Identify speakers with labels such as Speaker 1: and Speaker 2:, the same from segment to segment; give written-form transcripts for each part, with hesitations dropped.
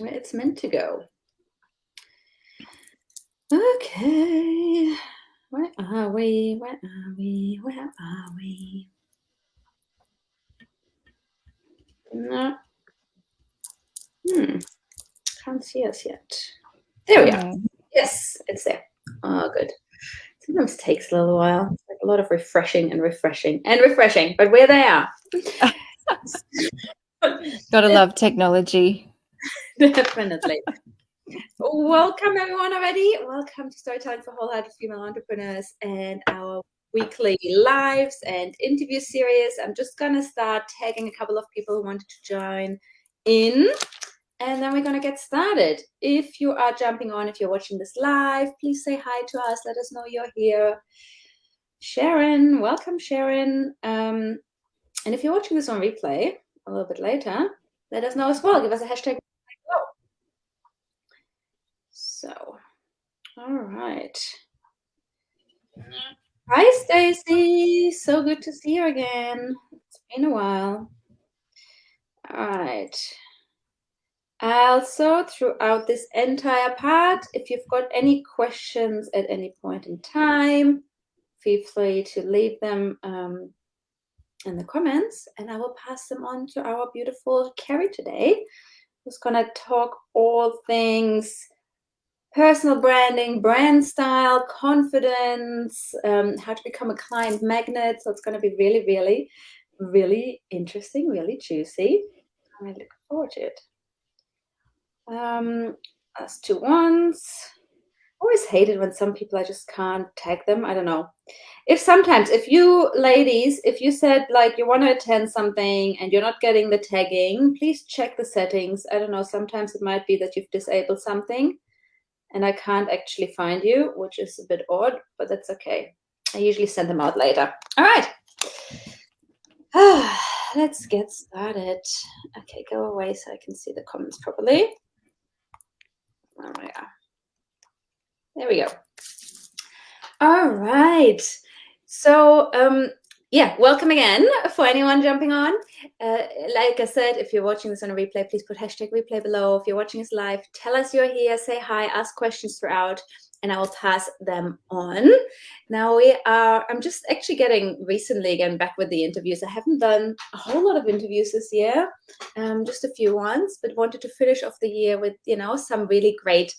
Speaker 1: where it's meant to go. Okay. Where are we? Where are we? Where are we? No. Can't see us yet. There we are. Yes, it's there. Oh, good. Sometimes it takes a little while. It's like a lot of refreshing and refreshing and refreshing, but where they are.
Speaker 2: Gotta love technology.
Speaker 1: Definitely. Welcome, everyone, already. Welcome to Storytelling for Wholehearted Female Entrepreneurs and our weekly lives and interview series. I'm just going to start tagging a couple of people who wanted to join in, and then we're going to get started. If you are jumping on, if you're watching this live, please say hi to us. Let us know you're here. Sharon, welcome, Sharon. And if you're watching this on replay a little bit later, let us know as well. Give us a hashtag. So, all right. Hi, Stacy. So good to see you again. It's been a while. All right. Also, throughout this entire part, if you've got any questions at any point in time, feel free to leave them in the comments, and I will pass them on to our beautiful Carrie today, who's going to talk all things personal branding, brand style, confidence, how to become a client magnet. So it's going to be really, really, really interesting, really juicy. I'm really looking forward to it. As to ones, I always hate it when some people I just can't tag them. I don't know. If you ladies, if you said like you want to attend something and you're not getting the tagging, please check the settings. I don't know. Sometimes it might be that you've disabled something and I can't actually find you, which is a bit odd, but that's okay. I usually send them out later. All right. Let's get started. Okay, go away so I can see the comments properly. There we are. There we go. All right. So, yeah, welcome again for anyone jumping on. Like I said, if you're watching this on a replay, please put hashtag replay below. If you're watching us live, tell us you're here, say hi, ask questions throughout, and I will pass them on. Now I'm just actually getting back with the interviews. I haven't done a whole lot of interviews this year, just a few ones, but wanted to finish off the year with, some really great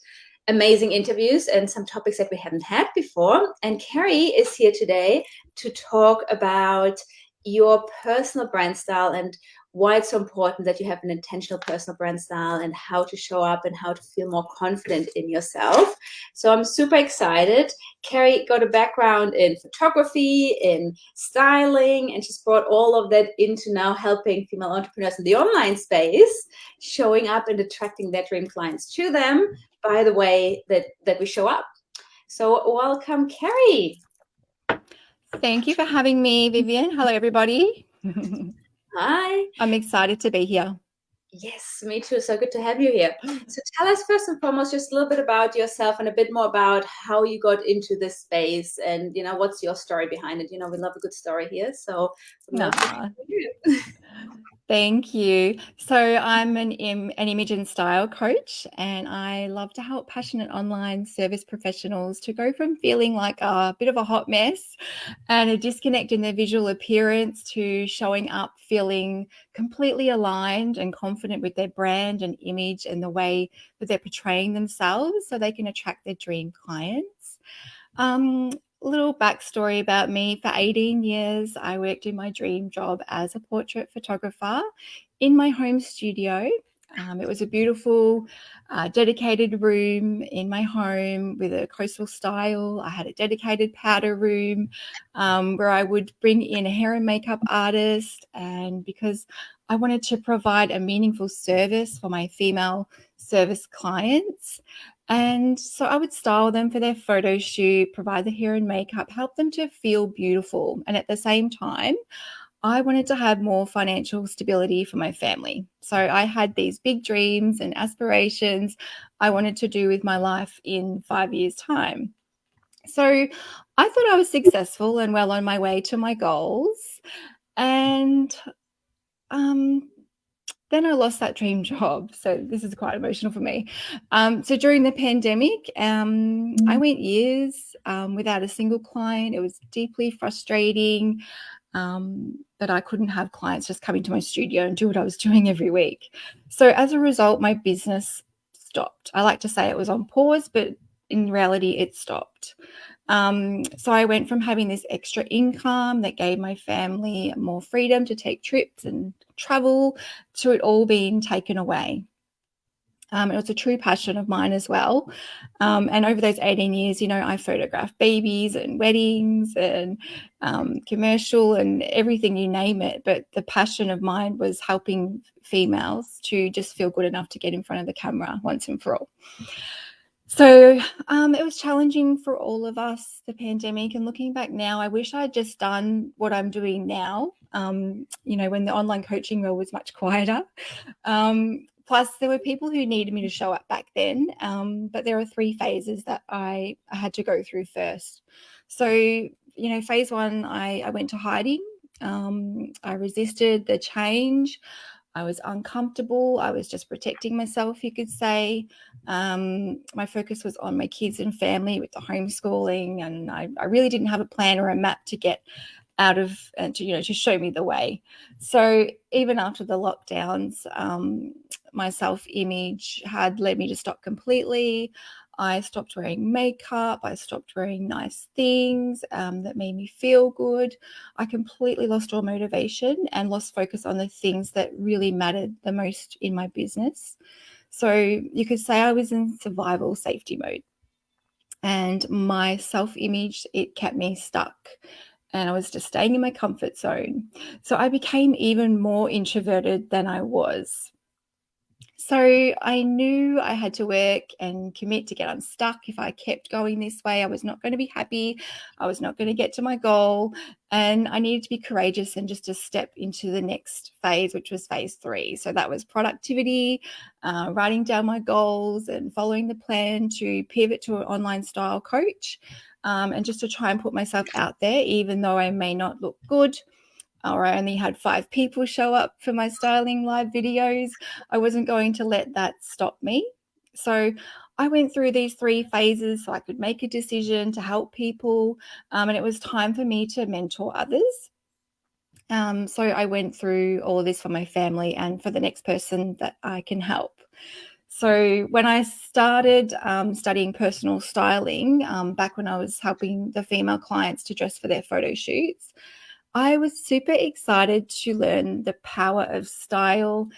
Speaker 1: amazing interviews and some topics that we haven't had before. And Carrie is here today to talk about your personal brand style and why it's so important that you have an intentional personal brand style and how to show up and how to feel more confident in yourself. So I'm super excited. Carrie got a background in photography, in styling, and she's brought all of that into now helping female entrepreneurs in the online space, showing up and attracting their dream clients to them by the way that we show up. So welcome, Carrie.
Speaker 2: Thank you for having me, Vivian. Hello, everybody.
Speaker 1: Hi.
Speaker 2: I'm excited to be here.
Speaker 1: Yes, me too. So good to have you here. So tell us first and foremost just a little bit about yourself and a bit more about how you got into this space and, what's your story behind it. We love a good story here. So
Speaker 2: Thank you. So I'm an image and style coach, and I love to help passionate online service professionals to go from feeling like a bit of a hot mess and a disconnect in their visual appearance to showing up feeling completely aligned and confident with their brand and image and the way that they're portraying themselves so they can attract their dream clients. Little backstory about me. For 18 years, I worked in my dream job as a portrait photographer in my home studio. It was a beautiful, dedicated room in my home with a coastal style. I had a dedicated powder room where I would bring in a hair and makeup artist. And because I wanted to provide a meaningful service for my female service clients, and so I would style them for their photo shoot, provide the hair and makeup, help them to feel beautiful. And at the same time, I wanted to have more financial stability for my family. So I had these big dreams and aspirations I wanted to do with my life in 5 years' time. So I thought I was successful and well on my way to my goals. And then I lost that dream job. So this is quite emotional for me. So during the pandemic, I went years without a single client. It was deeply frustrating that I couldn't have clients just come into my studio and do what I was doing every week. So as a result, my business stopped. I like to say it was on pause, but in reality, it stopped. So I went from having this extra income that gave my family more freedom to take trips and travel to it all being taken away. It was a true passion of mine as well. And over those 18 years, I photographed babies and weddings and commercial and everything, you name it. But the passion of mine was helping females to just feel good enough to get in front of the camera once and for all. So it was challenging for all of us, the pandemic. And looking back now, I wish I'd just done what I'm doing now, when the online coaching world was much quieter. Plus, there were people who needed me to show up back then. But there are 3 phases that I had to go through first. So, phase 1, I went to hiding. I resisted the change. I was uncomfortable. I was just protecting myself, you could say. My focus was on my kids and family with the homeschooling, and I really didn't have a plan or a map to get out of and to show me the way. So even after the lockdowns, my self-image had led me to stop completely. I stopped wearing makeup. I stopped wearing nice things that made me feel good. I completely lost all motivation and lost focus on the things that really mattered the most in my business. So you could say I was in survival safety mode. And my self-image, it kept me stuck. And I was just staying in my comfort zone. So I became even more introverted than I was. So I knew I had to work and commit to get unstuck. If I kept going this way, I was not going to be happy. I was not going to get to my goal. And I needed to be courageous and just to step into the next phase, which was phase 3. So that was productivity, writing down my goals and following the plan to pivot to an online style coach, and just to try and put myself out there, even though I may not look good, or I only had 5 people show up for my styling live videos. I wasn't going to let that stop me. So I went through these 3 phases so I could make a decision to help people. And it was time for me to mentor others. So I went through all of this for my family and for the next person that I can help. So when I started studying personal styling, back when I was helping the female clients to dress for their photo shoots, I was super excited to learn the power of style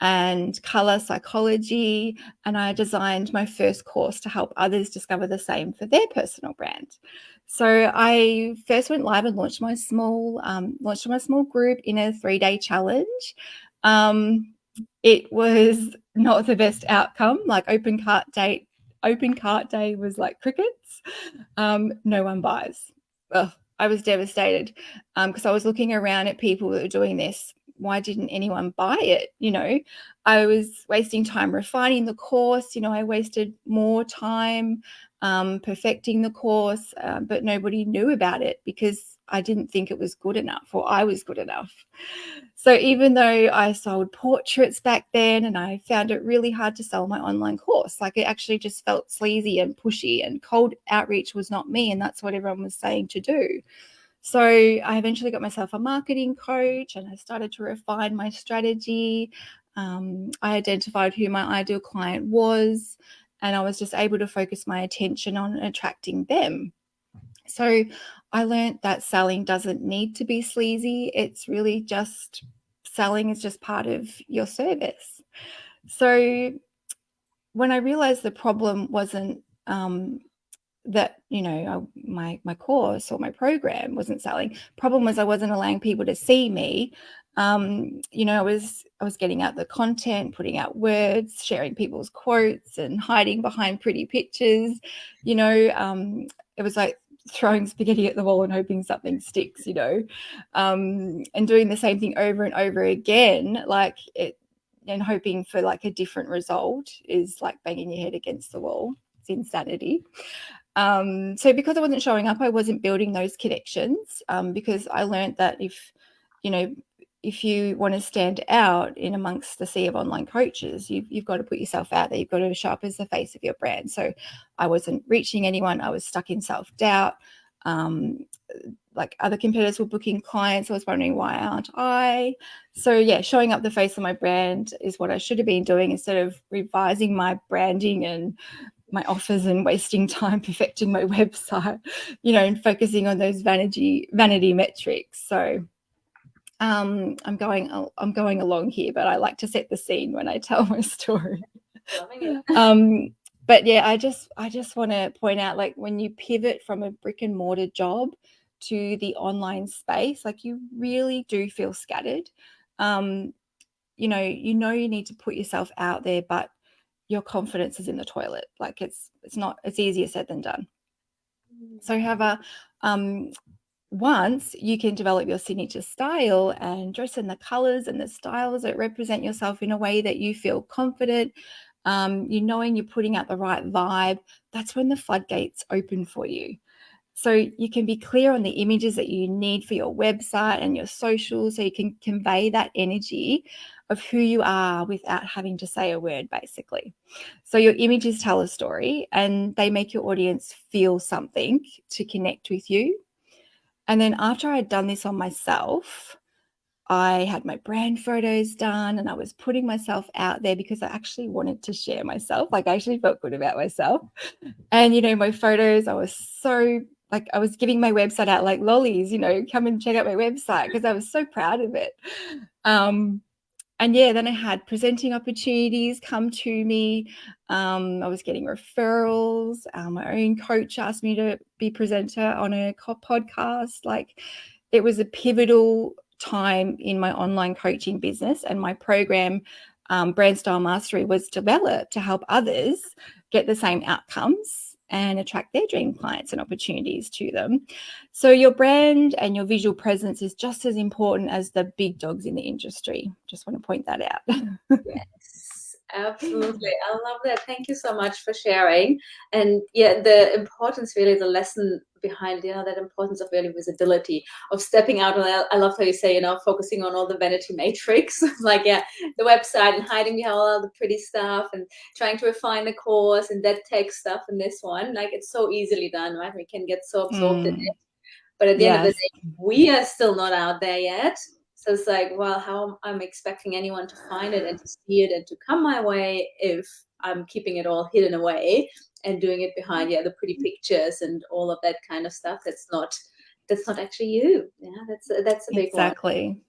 Speaker 2: and color psychology, and I designed my first course to help others discover the same for their personal brand. So I first went live and launched my small group in a 3-day challenge. It was not the best outcome. Like open cart day was like crickets. No one buys. Ugh, I was devastated because I was looking around at people that were doing this. Why didn't anyone buy it? I was wasting time refining the course. I wasted more time perfecting the course, but nobody knew about it because I didn't think it was good enough, or I was good enough. So even though I sold portraits back then and I found it really hard to sell my online course, like it actually just felt sleazy and pushy, and cold outreach was not me, and that's what everyone was saying to do. So I eventually got myself a marketing coach and I started to refine my strategy. I identified who my ideal client was, and I was just able to focus my attention on attracting them. So I learned that selling doesn't need to be sleazy. It's really just selling is just part of your service. So when I realized the problem wasn't that my course or my program wasn't selling, problem was I wasn't allowing people to see me. I was getting out the content, putting out words, sharing people's quotes and hiding behind pretty pictures. It was like throwing spaghetti at the wall and hoping something sticks, and doing the same thing over and over again, like it, and hoping for like a different result is like banging your head against the wall. It's insanity. So because I wasn't showing up, I wasn't building those connections, because I learned that if, if you want to stand out in amongst the sea of online coaches, you've got to put yourself out there. You've got to show up as the face of your brand. So I wasn't reaching anyone. I was stuck in self-doubt. Like other competitors were booking clients. I was wondering, why aren't I? So yeah, showing up the face of my brand is what I should have been doing, instead of revising my branding and my offers and wasting time perfecting my website, and focusing on those vanity metrics. So I'm going along here, but I like to set the scene when I tell my story.
Speaker 1: Loving it.
Speaker 2: But yeah, I just want to point out, like, when you pivot from a brick and mortar job to the online space, like, you really do feel scattered. You need to put yourself out there, but your confidence is in the toilet. Like, it's easier said than done. So however, once you can develop your signature style and dress in the colors and the styles that represent yourself in a way that you feel confident, knowing you're putting out the right vibe, that's when the floodgates open for you. So you can be clear on the images that you need for your website and your socials, so you can convey that energy of who you are without having to say a word, basically. So your images tell a story, and they make your audience feel something to connect with you. And then after I'd done this on myself, I had my brand photos done, and I was putting myself out there because I actually wanted to share myself. Like, I actually felt good about myself. And, my photos, I was so, like, I was giving my website out like lollies, come and check out my website, because I was so proud of it. And yeah, then I had presenting opportunities come to me. I was getting referrals. My own coach asked me to be presenter on a podcast. Like, it was a pivotal time in my online coaching business, and my program, Brand Style Mastery, was developed to help others get the same outcomes and attract their dream clients and opportunities to them. So your brand and your visual presence is just as important as the big dogs in the industry. Just want to point that out.
Speaker 1: Yes, absolutely. I love that. Thank you so much for sharing. And yeah, the importance, really, the lesson behind, that importance of really visibility, of stepping out. And I love how you say, focusing on all the vanity matrix, like, yeah, the website, and hiding behind all the pretty stuff, and trying to refine the course and that tech stuff. And this one, like, it's so easily done, right? We can get so absorbed in it. But at the end of the day, we are still not out there yet. So it's like, well, how I'm expecting anyone to find it and to see it and to come my way if I'm keeping it all hidden away and doing it behind, the pretty pictures and all of that kind of stuff. That's not actually you. Yeah, that's a big one.
Speaker 2: Exactly.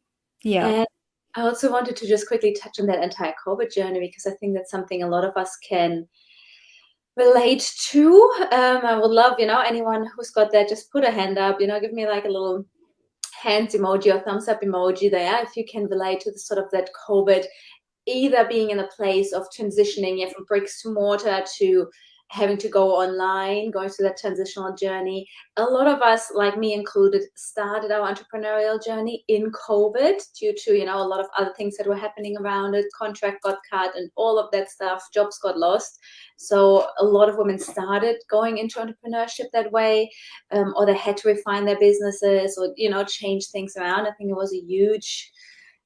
Speaker 2: Yeah.
Speaker 1: And I also wanted to just quickly touch on that entire COVID journey, because I think that's something a lot of us can relate to. I would love, anyone who's got that, just put a hand up, give me like a little hands emoji or thumbs up emoji there if you can relate to the sort of that COVID, either being in a place of transitioning from bricks to mortar to having to go online, going through that transitional journey. A lot of us, like me included, started our entrepreneurial journey in COVID due to, a lot of other things that were happening around it. Contract got cut and all of that stuff. Jobs got lost. So a lot of women started going into entrepreneurship that way, or they had to refine their businesses or, change things around. I think it was a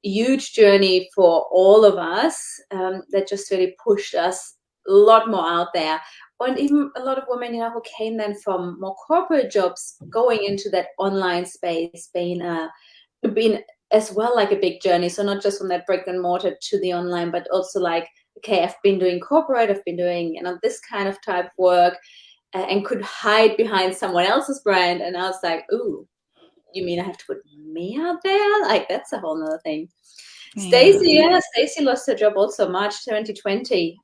Speaker 1: huge journey for all of us, that just really pushed us a lot more out there. And even a lot of women, who came then from more corporate jobs, going into that online space, being as well like a big journey. So not just from that brick and mortar to the online, but also like, okay, I've been doing corporate, I've been doing, this kind of type of work, and could hide behind someone else's brand. And I was like, ooh, you mean I have to put me out there? Like, that's a whole nother thing.
Speaker 2: Yeah.
Speaker 1: Stacey lost her job also March 2020.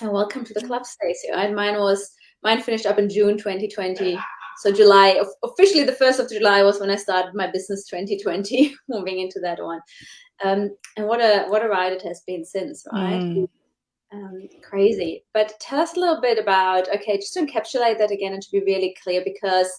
Speaker 1: And welcome to the club, Stacey. Mine finished up in June 2020. So July, officially the 1st of July was when I started my business 2020, moving into that one. And what a ride it has been since, right? Crazy. But tell us a little bit about, okay, just to encapsulate that again and to be really clear, because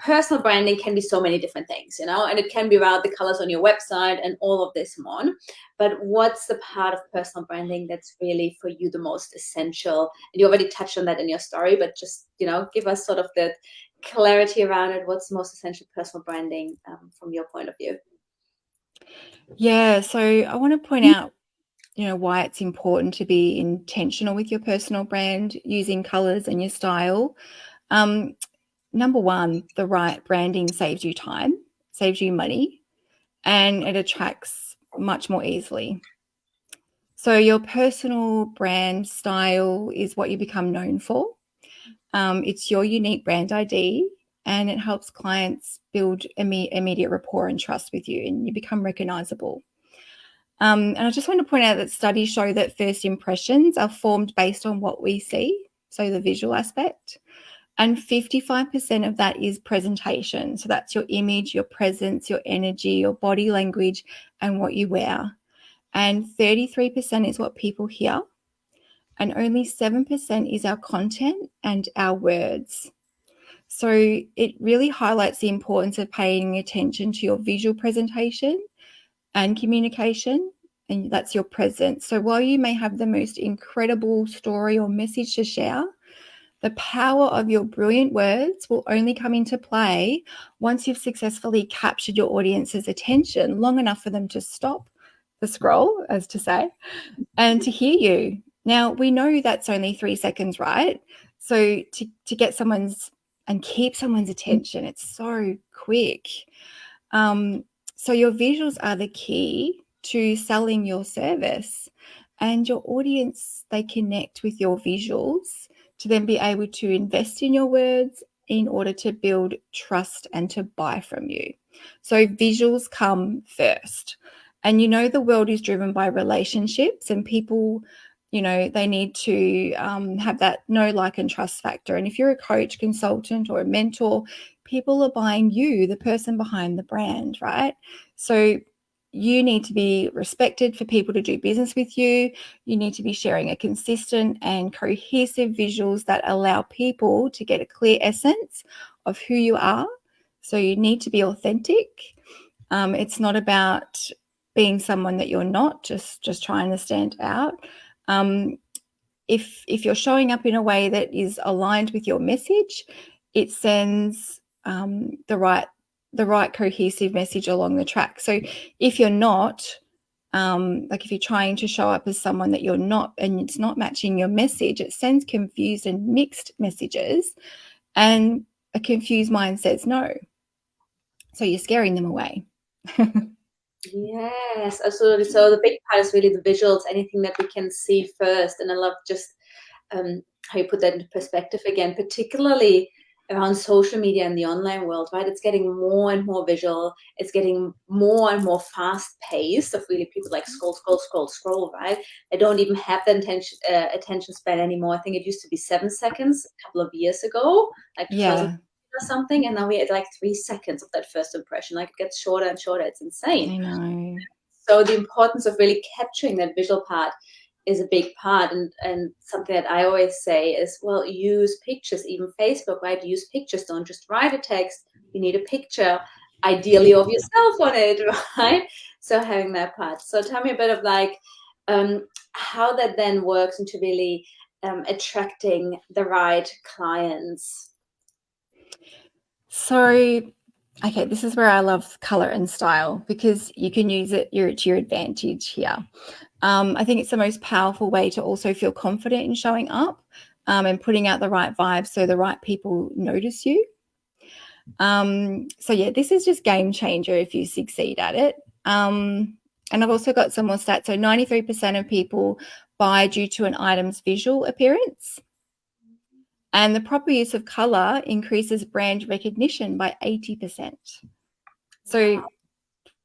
Speaker 1: personal branding can be so many different things, and it can be about the colors on your website and all of this on. But what's the part of personal branding that's really for you the most essential? And you already touched on that in your story, but just, give us sort of the clarity around it. What's the most essential personal branding from your point of view?
Speaker 2: Yeah, so I want to point out, why it's important to be intentional with your personal brand using colors and your style. Um, Number one, the right branding saves you time, saves you money, and it attracts much more easily. So your personal brand style is what you become known for. It's your unique brand ID, and it helps clients build immediate rapport and trust with you, and you become recognizable. And I just want to point out that studies show that first impressions are formed based on what we see, so the visual aspect. And 55% of that is presentation. So that's your image, your presence, your energy, your body language, and what you wear. And 33% is what people hear. And only 7% is our content and our words. So it really highlights the importance of paying attention to your visual presentation and communication, and that's your presence. So while you may have the most incredible story or message to share, the power of your brilliant words will only come into play once you've successfully captured your audience's attention long enough for them to stop the scroll, as to say, and to hear you. Now, we know that's only 3 seconds, right? So to get someone's and keep someone's attention, it's so quick. Um, so your visuals are the key to selling your service, and your audience, they connect with your visuals to then be able to invest in your words in order to build trust and to buy from you. So visuals come first. And the world is driven by relationships, and people, they need to have that know, like, and trust factor. And if you're a coach, consultant, or a mentor, people are buying you, the person behind the brand, right? So you need to be respected for people to do business with you. You need to be sharing a consistent and cohesive visuals that allow people to get a clear essence of who you are. So you need to be authentic. It's not about being someone that you're not, just trying to stand out. If you're showing up in a way that is aligned with your message, it sends the right cohesive message along the track. So if you're not, like if you're trying to show up as someone that you're not and it's not matching your message, it sends confused and mixed messages, and a confused mind says no. So you're scaring them away.
Speaker 1: Yes, absolutely. So the big part is really the visuals, anything that we can see first. And I love just how you put that into perspective again, particularly around social media and the online world, right? It's getting more and more visual. It's getting more and more fast paced of really people like scroll, scroll, scroll, scroll, right? They don't even have the attention span anymore. I think it used to be 7 seconds a couple of years ago, like 2000
Speaker 2: Yeah,
Speaker 1: or something. And now we're at like 3 seconds of that first impression. Like it gets shorter and shorter. It's insane.
Speaker 2: I know.
Speaker 1: So the importance of really capturing that visual part is a big part. And something that I always say is, well, use pictures, even Facebook, right? Use pictures. Don't just write a text. You need a picture, ideally of yourself on it, right? So having that part. So tell me a bit of like how that then works into really attracting the right clients.
Speaker 2: So, okay, this is where I love color and style, because you can use it to your advantage here. I think it's the most powerful way to also feel confident in showing up, and putting out the right vibes so the right people notice you. So yeah, this is just game changer if you succeed at it. And I've also got some more stats. So 93% of people buy due to an item's visual appearance. And the proper use of color increases brand recognition by 80%. So
Speaker 1: Wow.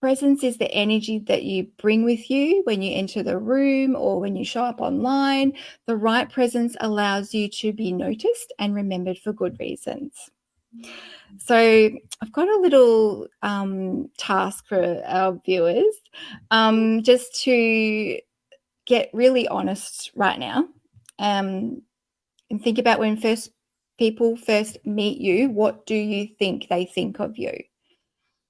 Speaker 2: presence is the energy that you bring with you when you enter the room or when you show up online. The right presence allows you to be noticed and remembered for good reasons. So I've got a little task for our viewers, just to get really honest right now, and think about when people first meet you, what do you think they think of you?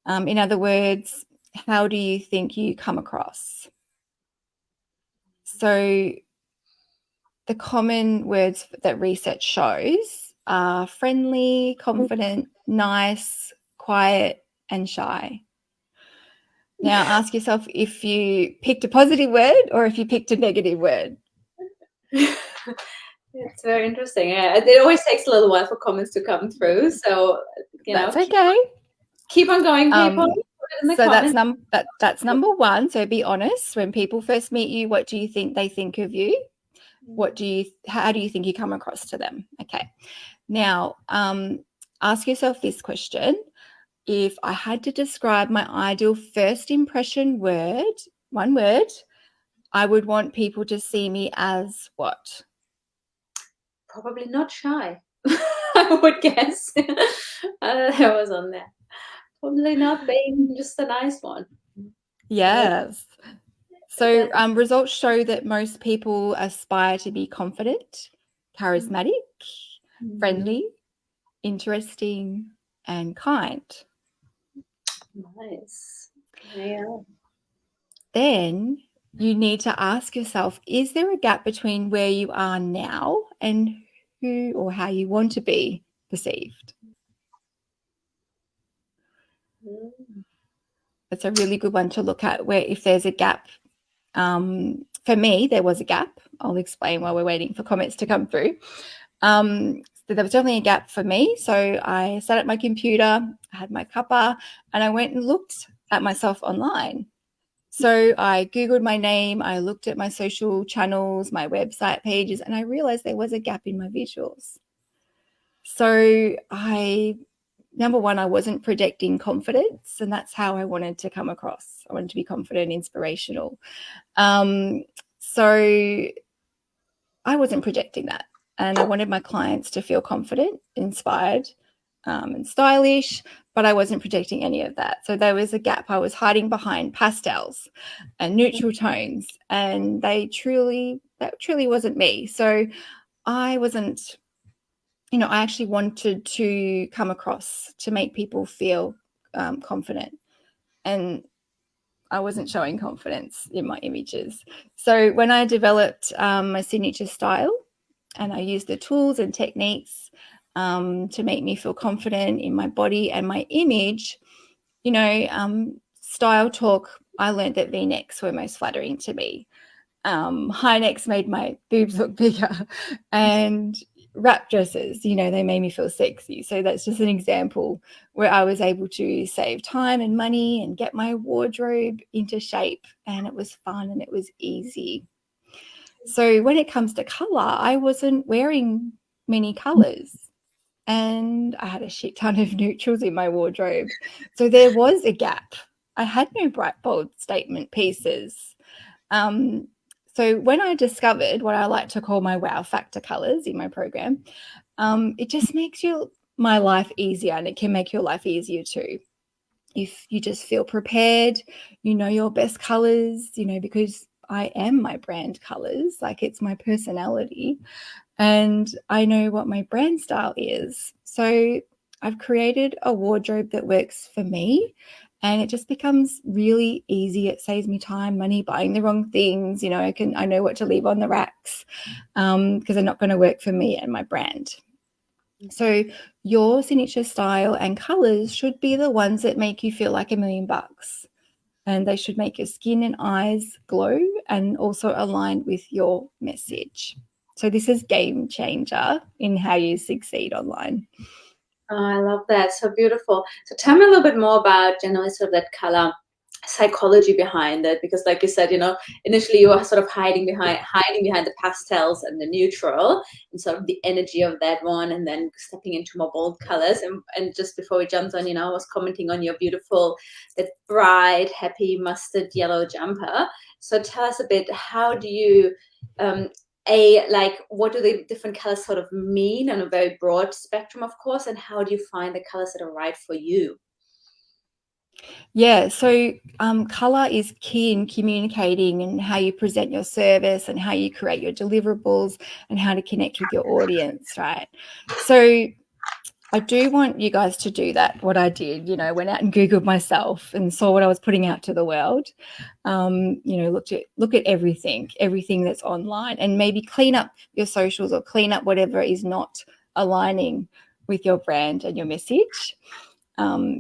Speaker 2: In other words, how do you think you come across? So the common words that research shows are friendly, confident, nice, quiet, and shy. Now ask yourself if you picked a positive word or if you picked a negative word.
Speaker 1: It's very interesting. Yeah, it always takes a little while for comments to come through. So,
Speaker 2: That's okay.
Speaker 1: keep on going, people. Put it in the
Speaker 2: So
Speaker 1: comments.
Speaker 2: that's number one. So be honest. When people first meet you, what do you think they think of you? How do you think you come across to them? Okay. Now, ask yourself this question. If I had to describe my ideal first impression one word, I would want people to see me as what?
Speaker 1: Probably not shy. I would guess. That was on there. Probably not being just a nice one.
Speaker 2: Yes. So
Speaker 1: Then,
Speaker 2: results show that most people aspire to be confident, charismatic, friendly, interesting, and kind.
Speaker 1: nice. Yeah.
Speaker 2: Then you need to ask yourself, is there a gap between where you are now and who or how you want to be perceived? That's a really good one to look at, where if there's a gap. For me, there was a gap. I'll explain while we're waiting for comments to come through. So there was definitely a gap for me. So I sat at my computer, I had my cuppa, and I went and looked at myself online. So I Googled my name, I looked at my social channels, my website pages, and I realized there was a gap in my visuals. So number one, I wasn't projecting confidence, and that's how I wanted to come across. I wanted to be confident, inspirational. So I wasn't projecting that. And I wanted my clients to feel confident, inspired, and stylish, but I wasn't projecting any of that. So there was a gap. I was hiding behind pastels and neutral tones, and that truly wasn't me. So I wasn't, I actually wanted to come across to make people feel confident. And I wasn't showing confidence in my images. So when I developed my signature style and I used the tools and techniques to make me feel confident in my body and my image, style talk, I learned that V-necks were most flattering to me. High necks made my boobs look bigger, and wrap dresses, they made me feel sexy. So that's just an example where I was able to save time and money and get my wardrobe into shape, and it was fun and it was easy. So when it comes to color, I wasn't wearing many colors, and I had a shit ton of neutrals in my wardrobe. So there was a gap. I had no bright, bold statement pieces. So when I discovered what I like to call my wow factor colors in my program, it just makes my life easier, and it can make your life easier too. If you just feel prepared, your best colors, because I am my brand colors, like it's my personality, and I know what my brand style is. So I've created a wardrobe that works for me, and it just becomes really easy. It saves me time, money, buying the wrong things. I know what to leave on the racks because they're not going to work for me and my brand. So your signature style and colors should be the ones that make you feel like $1,000,000, and they should make your skin and eyes glow and also align with your message. So this is game changer in how you succeed online.
Speaker 1: Oh, I love that. So beautiful. So tell me a little bit more about generally sort of that color psychology behind it, because like you said, initially you were sort of hiding behind the pastels and the neutral and sort of the energy of that one, and then stepping into more bold colors. And just before we jumped on, I was commenting on your beautiful, that bright, happy mustard yellow jumper. So tell us a bit, how do you what do the different colors sort of mean on a very broad spectrum, of course, and how do you find the colors that are right for you?
Speaker 2: Yeah, so color is key in communicating and how you present your service and how you create your deliverables and how to connect with your audience, right? So I do want you guys to do that, what I did, went out and Googled myself and saw what I was putting out to the world. Look at everything that's online, and maybe clean up your socials or clean up whatever is not aligning with your brand and your message.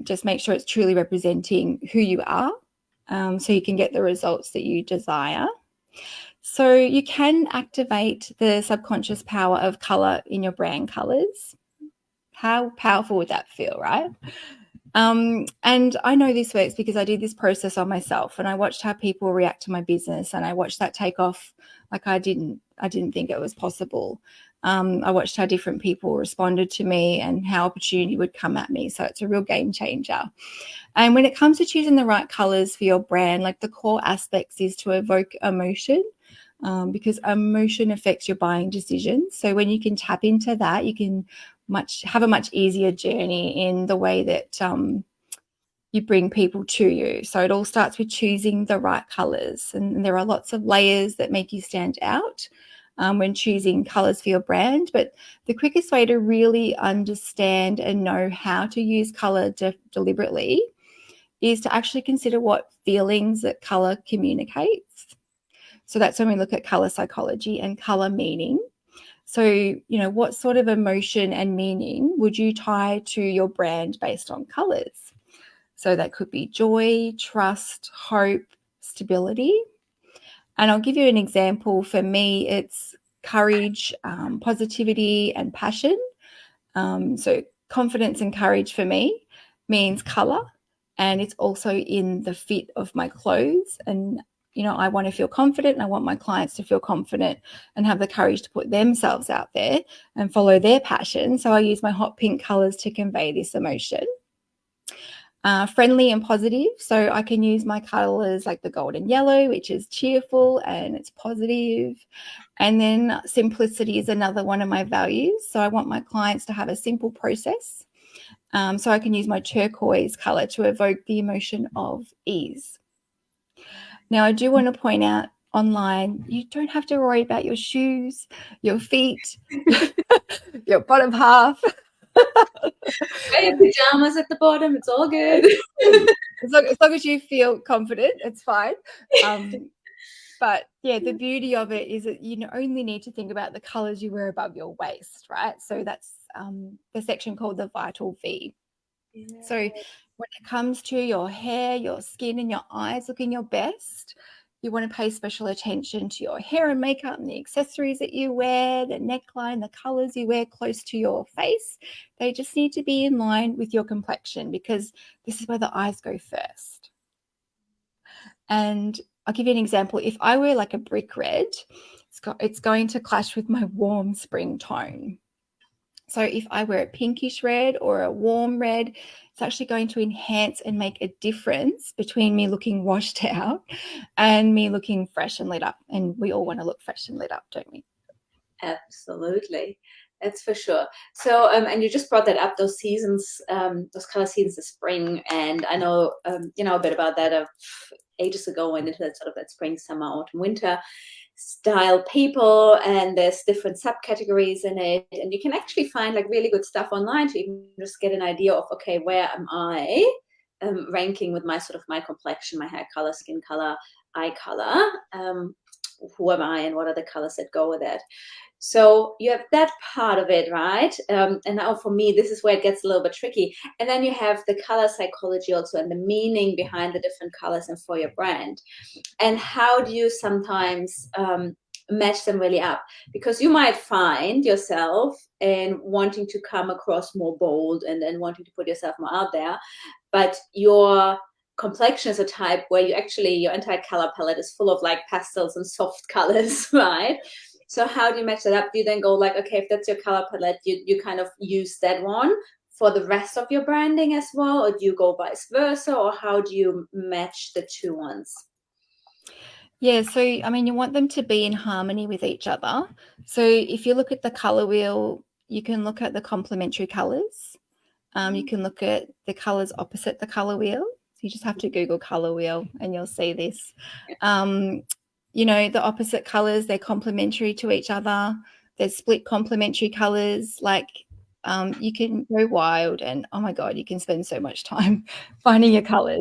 Speaker 2: Just make sure it's truly representing who you are so you can get the results that you desire. So you can activate the subconscious power of color in your brand colors. How powerful would that feel, right? And I know this works because I did this process on myself, and I watched how people react to my business, and I watched that take off like I didn't think it was possible. I watched how different people responded to me and how opportunity would come at me. So it's a real game changer. And when it comes to choosing the right colors for your brand, like the core aspects is to evoke emotion, because emotion affects your buying decisions. So when you can tap into that, you can have a much easier journey in the way that you bring people to you. So it all starts with choosing the right colors, and there are lots of layers that make you stand out when choosing colors for your brand. But the quickest way to really understand and know how to use color deliberately is to actually consider what feelings that color communicates. So that's when we look at color psychology and color meaning. So, what sort of emotion and meaning would you tie to your brand based on colors? So that could be joy, trust, hope, stability. And I'll give you an example. For me, it's courage, positivity, and passion. So confidence and courage for me means color, and it's also in the fit of my clothes. And I want to feel confident, and I want my clients to feel confident and have the courage to put themselves out there and follow their passion. So I use my hot pink colors to convey this emotion. Friendly and positive. So I can use my colors like the golden yellow, which is cheerful and it's positive. And then simplicity is another one of my values. So I want my clients to have a simple process. So I can use my turquoise color to evoke the emotion of ease. Now, I do want to point out online, you don't have to worry about your shoes, your feet, your bottom half.
Speaker 1: Wear your pajamas at the bottom. It's all good.
Speaker 2: As long as you feel confident, it's fine. But yeah, the beauty of it is that you only need to think about the colors you wear above your waist, right? So that's the section called the vital V. Yeah. So when it comes to your hair, your skin, and your eyes looking your best, you want to pay special attention to your hair and makeup and the accessories that you wear, the neckline, the colors you wear close to your face. They just need to be in line with your complexion, because this is where the eyes go first. And I'll give you an example. If I wear like a brick red, it's going to clash with my warm spring tone. So if I wear a pinkish red or a warm red, it's actually going to enhance and make a difference between me looking washed out and me looking fresh and lit up. And we all want to look fresh and lit up, don't we?
Speaker 1: Absolutely. That's for sure. So, and you just brought that up, those seasons, those color seasons of spring. And I know, a bit about that ages ago, went into that sort of that spring, summer, autumn, winter style people, and there's different subcategories in it, and you can actually find like really good stuff online to even just get an idea of, okay, where am I ranking with my sort of my complexion, my hair color, skin color, eye color, who am I and what are the colors that go with it. So you have that part of it, right? And now for me, this is where it gets a little bit tricky. And then you have the color psychology also, and the meaning behind the different colors and for your brand. And how do you sometimes match them really up? Because you might find yourself in wanting to come across more bold and then wanting to put yourself more out there, but your complexion is a type where your entire color palette is full of like pastels and soft colors, right? So how do you match that up? Do you then go like, okay, if that's your color palette, you kind of use that one for the rest of your branding as well? Or do you go vice versa? Or how do you match the two ones?
Speaker 2: Yeah, so I mean, you want them to be in harmony with each other. So if you look at the color wheel, you can look at the complementary colors. You can look at the colors opposite the color wheel. So you just have to Google color wheel and you'll see this. The opposite colors, they're complementary to each other. There's split complementary colors. Like you can go wild, and oh my God, you can spend so much time finding your colors.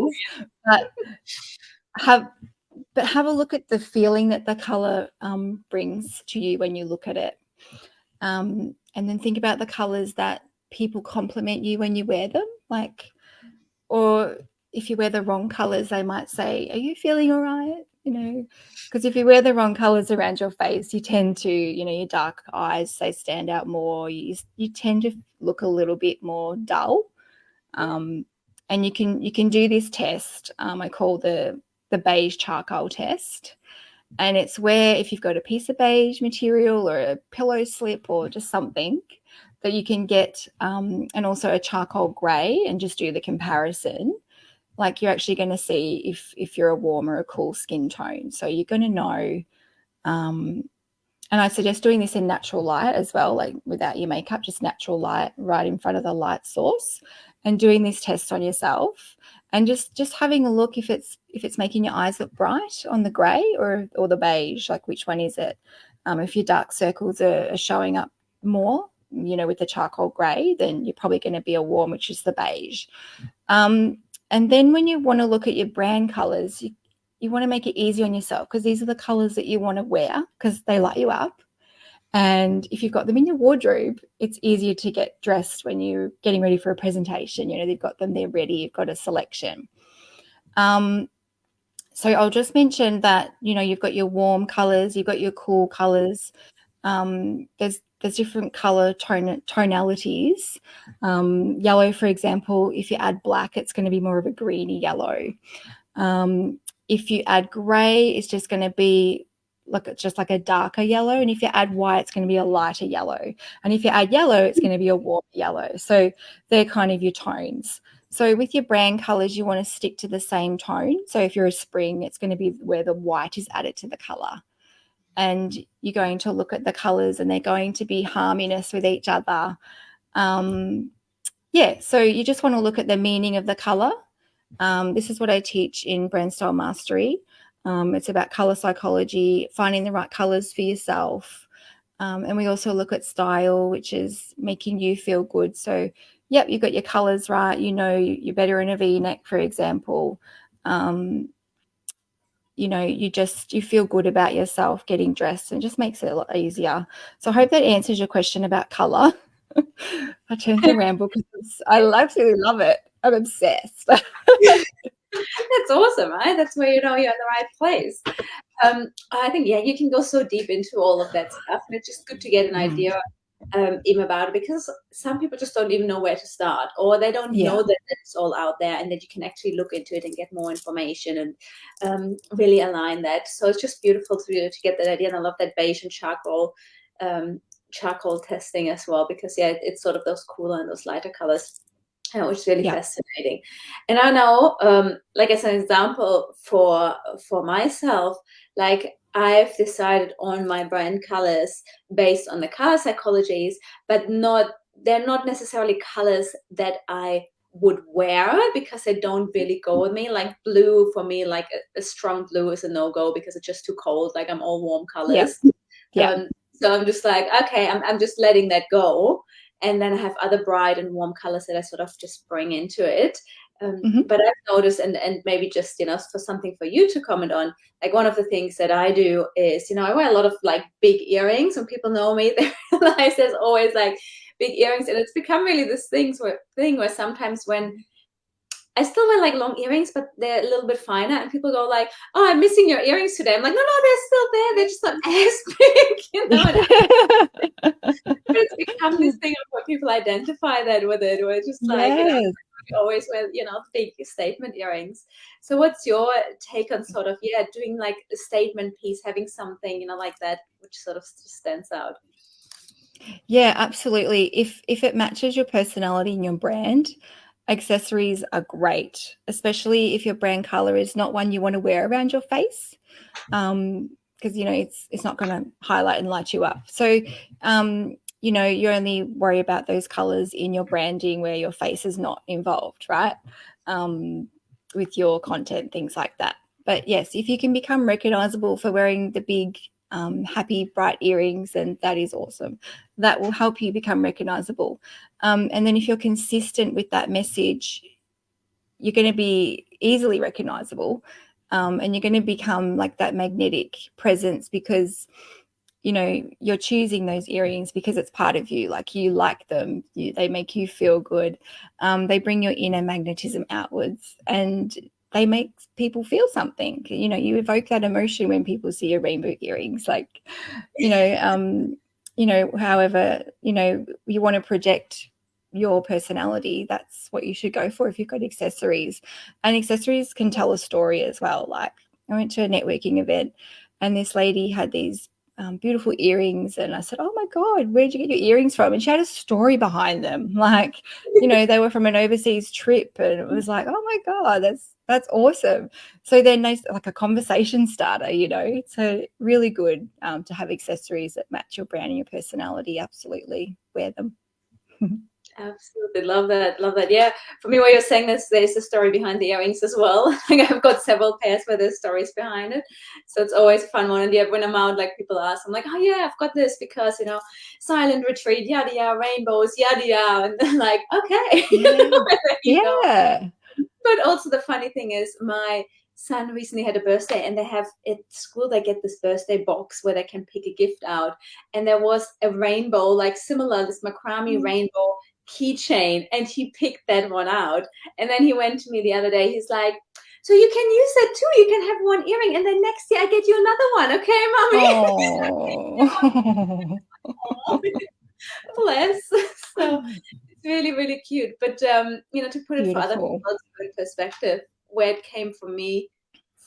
Speaker 2: But have a look at the feeling that the color brings to you when you look at it. And then think about the colors that people compliment you when you wear them. Or if you wear the wrong colors, they might say, are you feeling all right? Because if you wear the wrong colors around your face, you tend to, your dark eyes, they stand out more. You tend to look a little bit more dull. And you can do this test. I call the beige charcoal test. And it's where if you've got a piece of beige material or a pillow slip or just something that you can get, and also a charcoal grey, and just do the comparison. Like, you're actually going to see if you're a warm or a cool skin tone. So you're going to know. And I suggest doing this in natural light as well, like without your makeup, just natural light right in front of the light source, and doing this test on yourself, and just having a look if it's making your eyes look bright on the grey or the beige, like which one is it? If your dark circles are showing up more, with the charcoal grey, then you're probably going to be a warm, which is the beige. And then when you want to look at your brand colours, you want to make it easy on yourself, because these are the colours that you want to wear because they light you up. And if you've got them in your wardrobe, it's easier to get dressed when you're getting ready for a presentation. They've got them there ready. You've got a selection. So I'll just mention that, you've got your warm colours, you've got your cool colours. There's different color tonalities. Yellow, for example, if you add black, it's going to be more of a greeny yellow. If you add grey, it's just going to be just like a darker yellow. And if you add white, it's going to be a lighter yellow. And if you add yellow, it's going to be a warm yellow. So they're kind of your tones. So with your brand colours, you want to stick to the same tone. So if you're a spring, it's going to be where the white is added to the colour. And you're going to look at the colours, and they're going to be harmonious with each other. So you just want to look at the meaning of the colour. This is what I teach in Brand Style Mastery. It's about colour psychology, finding the right colours for yourself. And we also look at style, which is making you feel good. So, you've got your colours right. You're better in a V-neck, for example. You feel good about yourself getting dressed, and just makes it a lot easier. So I hope that answers your question about colour. I tend to ramble because I absolutely love it. I'm obsessed.
Speaker 1: That's awesome, right? That's where you're in the right place. I think, you can go so deep into all of that stuff, and it's just good to get an idea even about it, because some people just don't even know where to start, or they don't know that it's all out there, and that you can actually look into it and get more information and really align that. So it's just beautiful to get that idea. And I love that beige and charcoal testing as well, because it's sort of those cooler and those lighter colors, which is really fascinating. And I know, like as an example for myself, like I've decided on my brand colors based on the color psychologies, but they're not necessarily colors that I would wear, because they don't really go with me. Like blue for me, like a strong blue is a no-go, because it's just too cold. Like I'm all warm colors. So I'm just like, okay, I'm just letting that go. And then I have other bright and warm colors that I sort of just bring into it. But I've noticed, and maybe just, for something for you to comment on, like one of the things that I do is, I wear a lot of like big earrings. When people know me, they realize there's always like big earrings. And it's become really this thing where sometimes when I still wear like long earrings, but they're a little bit finer, and people go like, "Oh, I'm missing your earrings today." I'm like, "No, they're still there. They're just not as big." It's become this thing of where people identify that with it. We're just like, we always wear, big statement earrings. So what's your take on sort of, doing like a statement piece, having something, like that, which sort of stands out?
Speaker 2: Yeah, absolutely. If it matches your personality and your brand, accessories are great, especially if your brand color is not one you want to wear around your face, because it's not going to highlight and light you up. So you only worry about those colors in your branding where your face is not involved, right? With your content, things like that. But yes, if you can become recognizable for wearing the big happy bright earrings, and that is awesome. That will help you become recognizable. And then if you're consistent with that message, you're going to be easily recognizable, and you're going to become like that magnetic presence, because you're choosing those earrings because it's part of you. Like, you like them, they make you feel good. They bring your inner magnetism outwards, and they make people feel something. You evoke that emotion when people see your rainbow earrings. Like, however, you want to project your personality, that's what you should go for if you've got accessories. And accessories can tell a story as well. Like, I went to a networking event and this lady had these beautiful earrings, and I said, oh my God, where'd you get your earrings from? And she had a story behind them. Like, they were from an overseas trip, and it was like, oh my God, that's awesome. So then they like a conversation starter. It's really good to have accessories that match your brand and your personality. Absolutely wear them.
Speaker 1: Absolutely. Love that. Love that. Yeah. For me, what you're saying, there's a story behind the earrings as well. Like, I've got several pairs where there's stories behind it. So it's always a fun one. And yeah, when I'm out, like, people ask, I'm like, oh yeah, I've got this because, silent retreat, yada yada, rainbows, yada yada. And they're like, okay.
Speaker 2: Yeah.
Speaker 1: There you go.
Speaker 2: Yeah.
Speaker 1: But also the funny thing is, my son recently had a birthday, and they have at school, they get this birthday box where they can pick a gift out. And there was a rainbow, like similar, this macrame rainbow keychain, and he picked that one out. And then he went to me the other day, he's like, so you can use that too. You can have one earring, and then next year I get you another one. Okay, mommy?
Speaker 2: Oh.
Speaker 1: Bless. So it's really, really cute. But to put it for other
Speaker 2: Beautiful.
Speaker 1: people in perspective, where it came from me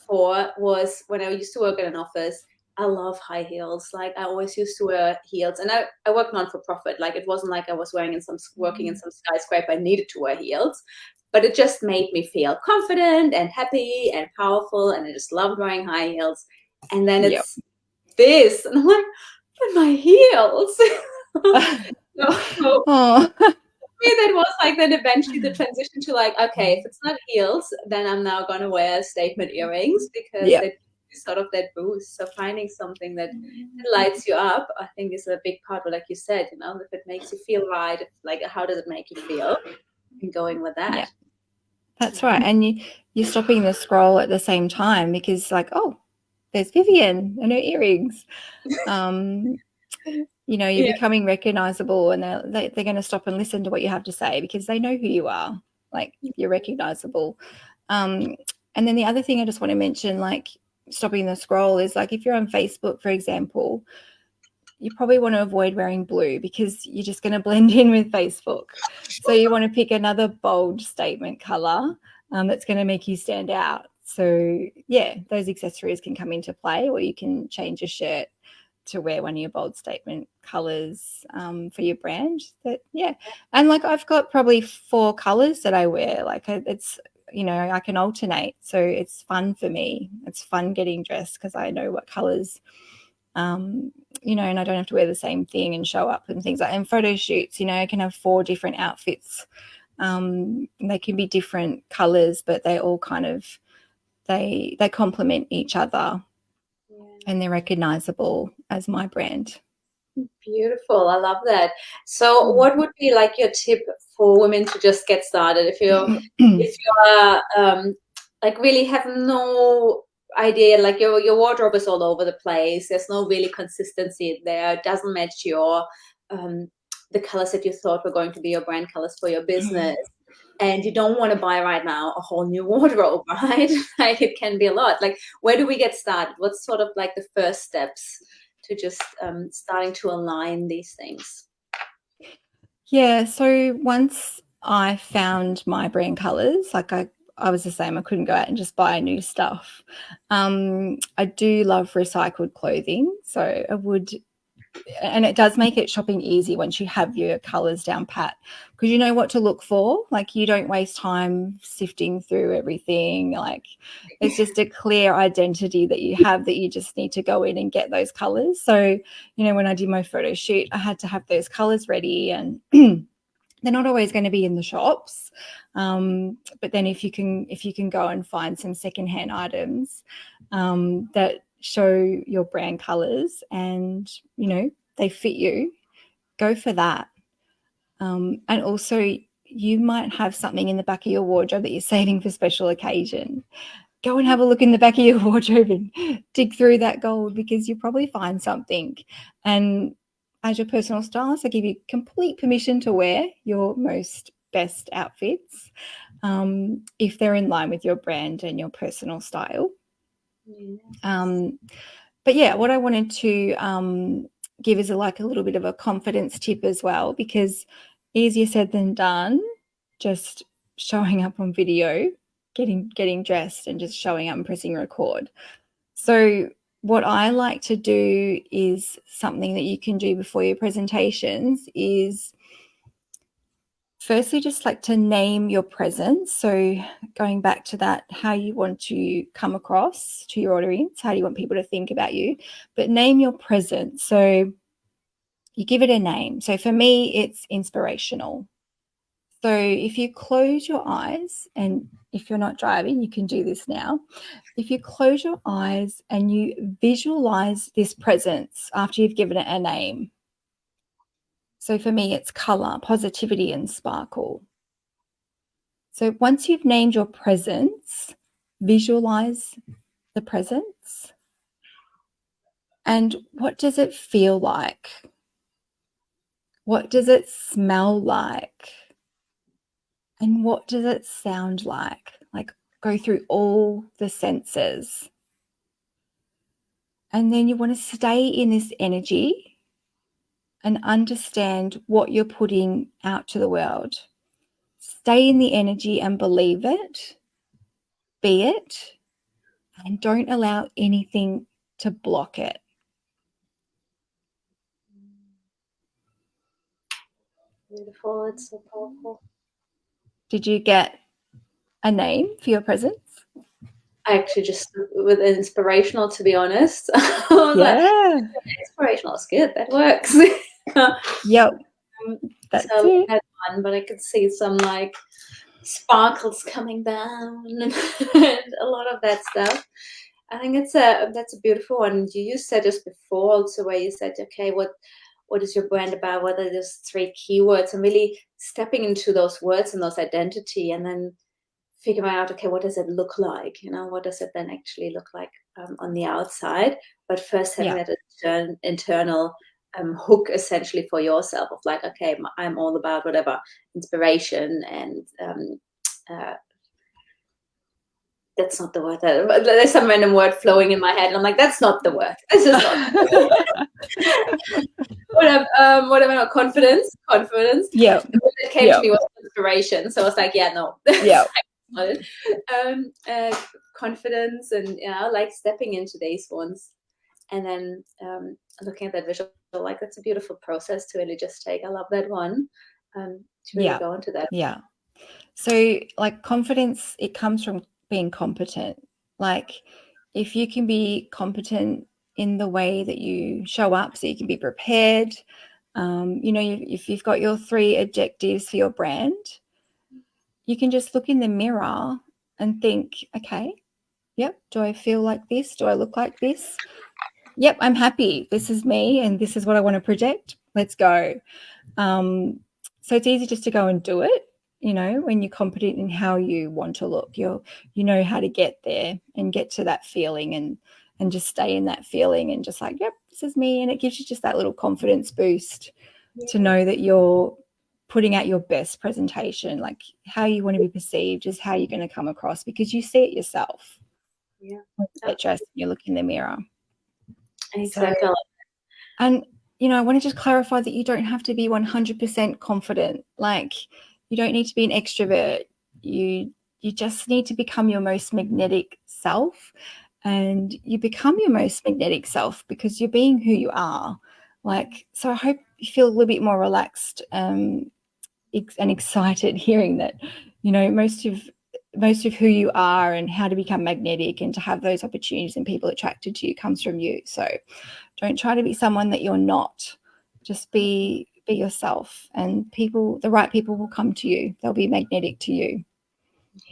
Speaker 1: was when I used to work in an office. I love high heels. Like, I always used to wear heels, and I worked non for profit. Like, it wasn't like I was working in some skyscraper. I needed to wear heels, but it just made me feel confident and happy and powerful, and I just loved wearing high heels. And then
Speaker 2: Yep.
Speaker 1: it's this, and I'm like, but my heels. So,
Speaker 2: Oh.
Speaker 1: that was like then eventually the transition to like, okay, if it's not heels, then I'm now going to wear statement earrings because
Speaker 2: Yep.
Speaker 1: they sort of that boost. So finding something that lights you up, I think, is a big part. But like you said, if it makes you feel right, like, how does it make you feel, and going with that.
Speaker 2: Yeah, that's right. And you're stopping the scroll at the same time because, like, oh, there's Vivian and her earrings. You're
Speaker 1: Yeah.
Speaker 2: becoming recognizable, and they're going to stop and listen to what you have to say because they know who you are. Like, you're recognizable. And then the other thing I just want to mention, like, stopping the scroll, is like, if you're on Facebook, for example, you probably want to avoid wearing blue because you're just going to blend in with Facebook. So you want to pick another bold statement color that's going to make you stand out. So yeah, those accessories can come into play, or you can change your shirt to wear one of your bold statement colors for your brand. And like, I've got probably 4 colors that I wear. Like, it's, I can alternate, so it's fun for me. It's fun getting dressed because I know what colors, and I don't have to wear the same thing and show up and things like. And photo shoots, I can have 4 different outfits. They can be different colors, but they all kind of they complement each other.
Speaker 1: Yeah.
Speaker 2: And they're recognizable as my brand.
Speaker 1: Beautiful. I love that. So what would be like your tip for women to just get started if you're like, really have no idea, like, your wardrobe is all over the place, there's no really consistency there, it doesn't match your the colors that you thought were going to be your brand colors for your business, and you don't want to buy right now a whole new wardrobe, right? Like, it can be a lot. Like, where do we get started? What's sort of like the first steps to just starting to align these things?
Speaker 2: Yeah, so once I found my brand colors, like, I was the same. I couldn't go out and just buy new stuff. I do love recycled clothing, so I would, and it does make it shopping easy once you have your colors down pat, because you know what to look for. Like, you don't waste time sifting through everything. Like, it's just a clear identity that you have, that you just need to go in and get those colors. So, when I did my photo shoot, I had to have those colors ready, and they're not always going to be in the shops, but then if you can go and find some secondhand items that show your brand colors and they fit you, go for that. And also, you might have something in the back of your wardrobe that you're saving for special occasion. go and have a look in the back of your wardrobe and dig through that gold, because you'll probably find something. And as your personal stylist, I give you complete permission to wear your most best outfits if they're in line with your brand and your personal style. But yeah, what I wanted to give is a little bit of a confidence tip as well, because easier said than done, just showing up on video, getting dressed and just showing up and pressing record. So what I like to do is something that you can do before your presentations is firstly just like to name your presence. So going back to that, how you want to come across to your audience, how do you want people to think about you, but name your presence. So you give it a name. So for me, it's inspirational. So if you close your eyes, and if you're not driving, you can do this now. If you close your eyes and you visualize this presence after you've given it a name. So for me, it's color, positivity, and sparkle. So once you've named your presence, visualize the presence. And what does it feel like? What does it smell like? And what does it sound like? Like, go through all the senses. And then you want to stay in this energy and understand what you're putting out to the world. Stay in the energy and believe it, be it, and don't allow anything to block it.
Speaker 1: Beautiful. It's so powerful.
Speaker 2: Did you get a name for your presence?
Speaker 1: I actually just with inspirational, to be honest. I was like, inspirational is good. That works.
Speaker 2: Yep. That's
Speaker 1: so
Speaker 2: it.
Speaker 1: I had one, but I could see some like sparkles coming down and a lot of that stuff. I think that's a beautiful one. You said this before also, where you said, okay, what is your brand about? What are those 3 keywords? And really stepping into those words and those identity, and then figuring out, okay, what does it look like? You know, what does it then actually look like on the outside? But first having that internal hook essentially for yourself of like, okay, I'm all about whatever inspiration and that's not the word. There's some random word flowing in my head, and I'm like, that's not the word. This is not the word. Whatever, confidence.
Speaker 2: Yeah.
Speaker 1: It came to me was inspiration. So I was like, yeah, no.
Speaker 2: Yeah.
Speaker 1: Confidence and like stepping into these ones, and then looking at that visual, like that's a beautiful process to really just take. I love that one. To really go into that.
Speaker 2: Yeah. So like confidence, it comes from being competent. Like if you can be competent in the way that you show up, so you can be prepared, if you've got your 3 objectives for your brand, you can just look in the mirror and think, okay, yep, do I feel like this? Do I look like this? Yep, I'm happy. This is me and this is what I want to project. Let's go. So it's easy just to go and do it. When you're competent in how you want to look, you know how to get there and get to that feeling and just stay in that feeling and just like, yep, this is me. And it gives you just that little confidence boost to know that you're putting out your best presentation, like how you want to be perceived is how you're going to come across, because you see it yourself.
Speaker 1: Yeah.
Speaker 2: Get dressed and you look in the mirror.
Speaker 1: Exactly.
Speaker 2: So, and I want to just clarify that you don't have to be 100% confident. Like, you don't need to be an extrovert. You just need to become your most magnetic self, and you become your most magnetic self because you're being who you are. Like, so I hope you feel a little bit more relaxed and excited hearing that, most of who you are and how to become magnetic and to have those opportunities and people attracted to you comes from you. So don't try to be someone that you're not. Just be yourself, and the right people will come to you. They'll be magnetic to you.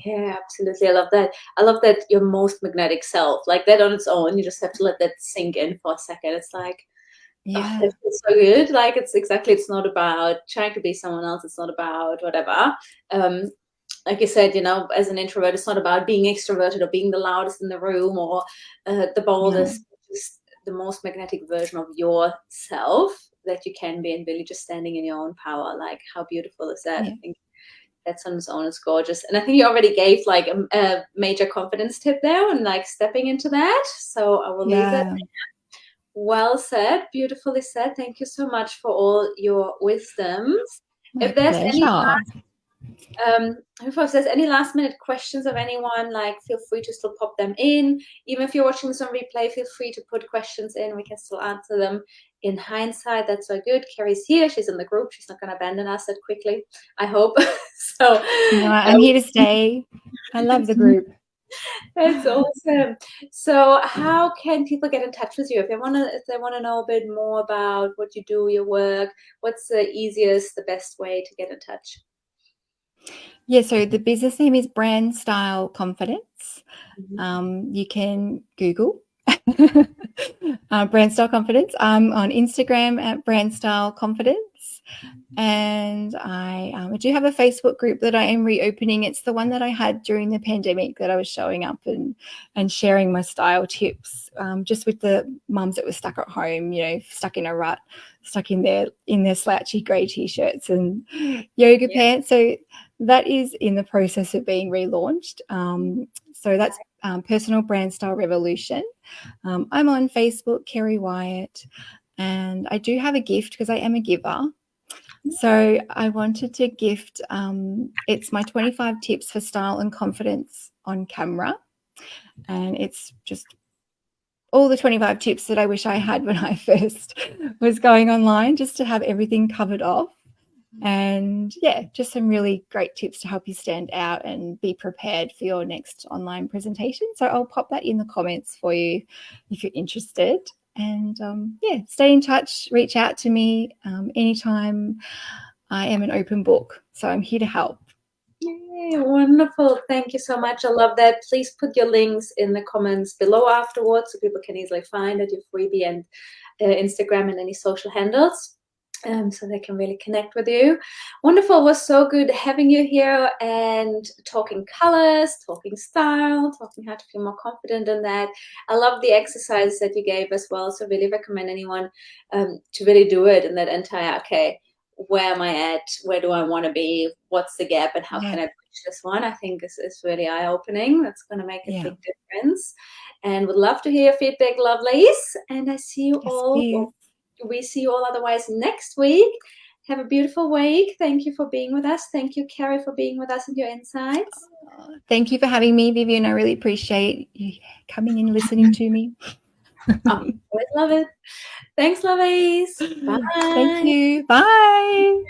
Speaker 1: Yeah, absolutely. I love that. I love that your most magnetic self, like that on its own, you just have to let that sink in for a second. It's like,
Speaker 2: yeah,
Speaker 1: it feels so good. Like it's not about trying to be someone else. It's not about whatever. like you said, as an introvert, it's not about being extroverted or being the loudest in the room or the
Speaker 2: No.
Speaker 1: boldest, just the most magnetic version of yourself that you can be, and really just standing in your own power. Like, how beautiful is that?
Speaker 2: Yeah.
Speaker 1: I think that's on its own is gorgeous. And I think you already gave like a major confidence tip there and like stepping into that. So I will leave that.
Speaker 2: Yeah.
Speaker 1: Well said, beautifully said. Thank you so much for all your wisdoms.
Speaker 2: My
Speaker 1: If there's any
Speaker 2: pleasure.
Speaker 1: if there's any last minute questions of anyone, like feel free to still pop them in. Even if you're watching this on replay, feel free to put questions in. We can still answer them in hindsight. That's so good. Carrie's here. She's in the group. She's not going to abandon us that quickly, I hope. So
Speaker 2: No, I'm here to stay. I love the group.
Speaker 1: that's awesome. So how can people get in touch with you if they want to know a bit more about what you do, your work? What's the easiest, the best way to get in touch?
Speaker 2: Yeah, so the business name is Brand Style Confidence. You can Google Brand Style Confidence. I'm on Instagram at Brand Style Confidence. And I do have a Facebook group that I am reopening. It's the one that I had during the pandemic that I was showing up and sharing my style tips, just with the mums that were stuck at home, stuck in a rut, stuck in their slouchy grey t-shirts and yoga pants. So that is in the process of being relaunched. So that's Personal Brand Style Revolution. I'm on Facebook, Kerry Wyatt, and I do have a gift because I am a giver. So I wanted to gift, it's my 25 tips for style and confidence on camera. And it's just all the 25 tips that I wish I had when I first was going online, just to have everything covered off. And yeah, just some really great tips to help you stand out and be prepared for your next online presentation. So I'll pop that in the comments for you if you're interested. And yeah, stay in touch, reach out to me anytime. I am an open book, so I'm here to help.
Speaker 1: Yay, wonderful. Thank you so much. I love that. Please put your links in the comments below afterwards so people can easily find it, your freebie and Instagram and any social handles. So they can really connect with you. Wonderful. It was so good having you here and talking colors, talking style, talking how to feel more confident in that. I love the exercise that you gave as well. So really recommend anyone to really do it in that entire, okay, where am I at? Where do I want to be? What's the gap? And how can I bridge this one? I think is really eye-opening. That's going to make a big difference. And would love to hear your feedback, lovelies. And I see you all. We see you all otherwise next week. Have a beautiful week. Thank you for being with us. Thank you, Carrie, for being with us and your insights.
Speaker 2: Thank you for having me, Vivian. I really appreciate you coming and listening to me.
Speaker 1: Always love it. Thanks, lovies. Bye.
Speaker 2: Thank you. Bye.